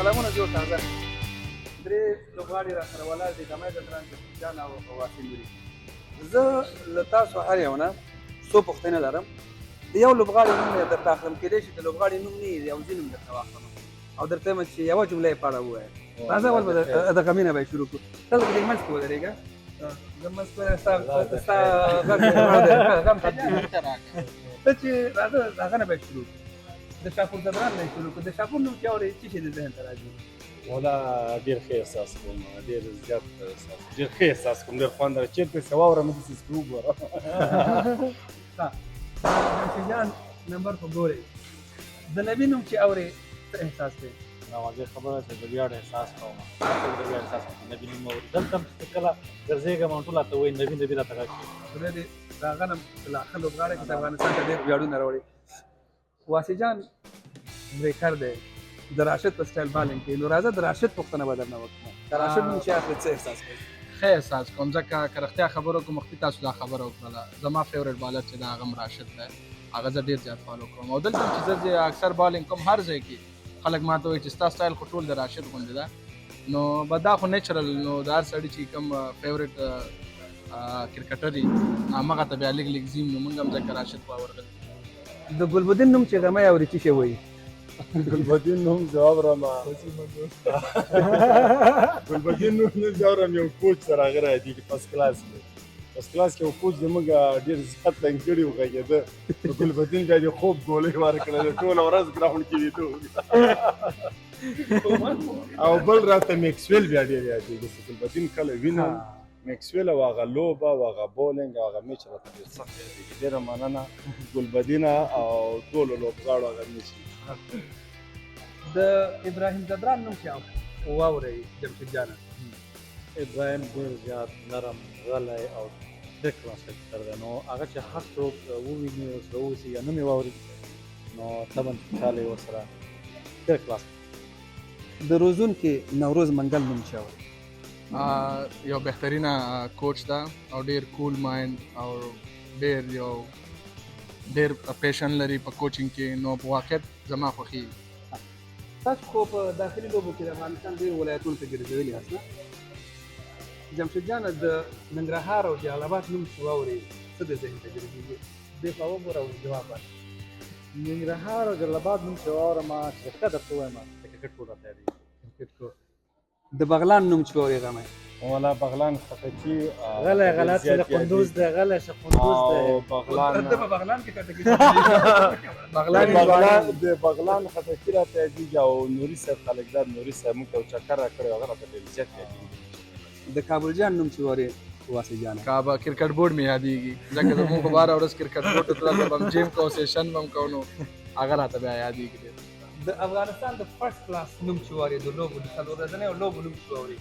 سلامونه جوړ تازه درې لوبغاړي راسره ولاړ دي دمه ګران جان او واسم نوري زه له تاسو هر یو نه څو پوښتنې لرم د یو لوبغاړي نوم یې درته اخلم کېدای شي د لوبغاړي نوم نه یو ځینم درته واخلم او درته وایم چې یوه جمله یې په اړه ووایه راځه اول به دغه مینه به یې شروع کړو دلته په دې منځ کې ودرېږه زه منځ کې ستا غږ ته چې راځه هغه نه به یې شروع کړو د شاپور زدران نه یې شروع کړو د شاپور نوم چې اورې څه شي د ذهن ته راځي ولا ډېر ښه احساس کوم ډېر زیات احساس ډېر ښه احساس کوم ډېر خوند راځي چېرته څه واورم داسې سکرو وګوره جمشید جان نمبر په ګورې د نبي نوم چې اورې څه احساس دی دا واضح خبره چې د ویاړ احساس کوم د ویاړ احساس کوم نبی نوم اوري دلته چې کله ګرځېږم ټول راته وایي نبی راته راکړي خدای دې د هغه نه له ښه لوبغاړی چې د افغانستان ته ډېر ویاړونه راوړي واسي جان بریکر دی د راشد په سټایل بالینګ کې نو راځه د راشد پوښتنه به درنه وکړم د راشد نوم چې اخلې څه احساس کوي ښه احساس کوم ځکه که رښتیا خبرو کوم مخکې تاسو دا خبره وکړله زما فیورټ بالر چې دا هغه راشد دی هغه زه ډېر زیات فالو کوم او دلته چې زه اکثر بالینګ کوم هر ځای کې خلک ما ته وایي چې ستا سټایل خو ټول د راشد غوندې ده نو به دا خو نیچرل نو د هر سړي چې کوم فیورټ کرکټر وي همغه ته بیا لږ لږ ځیم نو موږ هم ځکه راشد خوا ورغلي د ګلبدین نوم چې غمی اوري څه شی وایي ګلبدین نوم زه اورم ګلبدین نوم زه اورم یو کوچ سره هغه راځي فرست کلاس فرست کلاس کې یو کوچ زموږ ډېر زیات تنګ کړي وغږېده نو ګلبدین بیا د خوب ګولۍ ورکړله ټوله ورځ ګراونډ کې ویده او بل راته میکسویل بیا ډېر یادېږي چې ګلبدین کله وینم میکسویل او هغه لوبه او هغه بولینګ او هغه میچ راته ډېر سخت یادېږي ډېره مننه ګلبدینه او ټولو لوبغاړو هغه میچ د ابراهیم زدران نوم چې واورئ جمشید جانه ابراهیم ډېر زیات نرم غلی او ډېر کلاس کرکټر دی نو هغه چې هر څوک وویني ورسره واوسي یا نوم یې واوري نو طبعا خوشحاله یې ورسره ډېر کلاس د روزونکي نوروز منګل نوم چې اورئ یو بهترینه کوچ ده او ډېر کول مایند او ډېر یو ډېر پیشن لري په کوچینګ کې نو په واقعیت زما خوښي تاسو خو په داخلي لوبو کې د افغانستان ډېر ولایتونو ته ګرځېدلي یاست نه جمشید جانه د ننګرهار او جلال آباد نوم چې واورئ څه د ذهن ته ګرځېږي دې خوا وګوره او ځواب ورکړه ننګرهار او جلال آباد نوم چې واورم چې رښتیا درته ووایم د کرکټ ټول راته یادېږي کرکټ کو د بغلان نوم چې واورئ غمی ولا بغلان خټکي غلی غلط چې د قندوز دی غلی چې قندوز دی او بغلان ته په بغلان کې کټه کې د بغلان خټکي راته یادېږي او نوري صاحب خلکزاد نوري صاحب موږ ته چکر راکړی هغه راته ډېر زیات یادېږي د کابل جان نوم چې واورئ واسي جانه کابه کرکټ بورډ مې یادېږي ځکه زموږ په باره ورځ کرکټ بورډ ته تلل به هم جیم کوو سیشن به هم کوو نو هغه راته بیا یادېږي ډېر د افغانستان د فرست کلاس نوم چې واورئ د لوبو د څلور ورځنۍ او لوبو نوم چې واورئ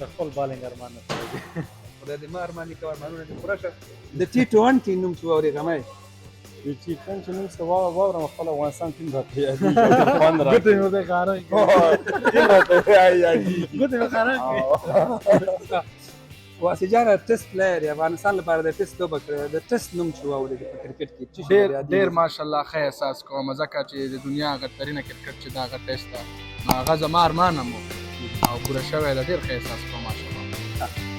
د خپل بالینګ ارمان نه کوي خدای دې ما ارماني کوه ارمانونه دې پوره شه د T20 نوم چې واورئ غمی د T20 نوم څه واورم خپل افغانستان ټیم راته یادېږي خوند راکړي ګوتې مې ښکاره ټیم راته یادېږي ګوتې مې ښکاره کړي واسي جانه ټیسټ پلیئر افغانستان لپاره د ټیسټ لوبه کړې د ټیسټ نوم چې واورئ په کرکټ کې څه شی ډېر ماشاءالله ښه احساس کوم ځکه چې د دنیا غټترینه کرکټ چې دا هغه ټیسټ ده نو هغه زما ارمان هم و او پوره شوی ده ډېر ښه احساس کوم ماشاءالله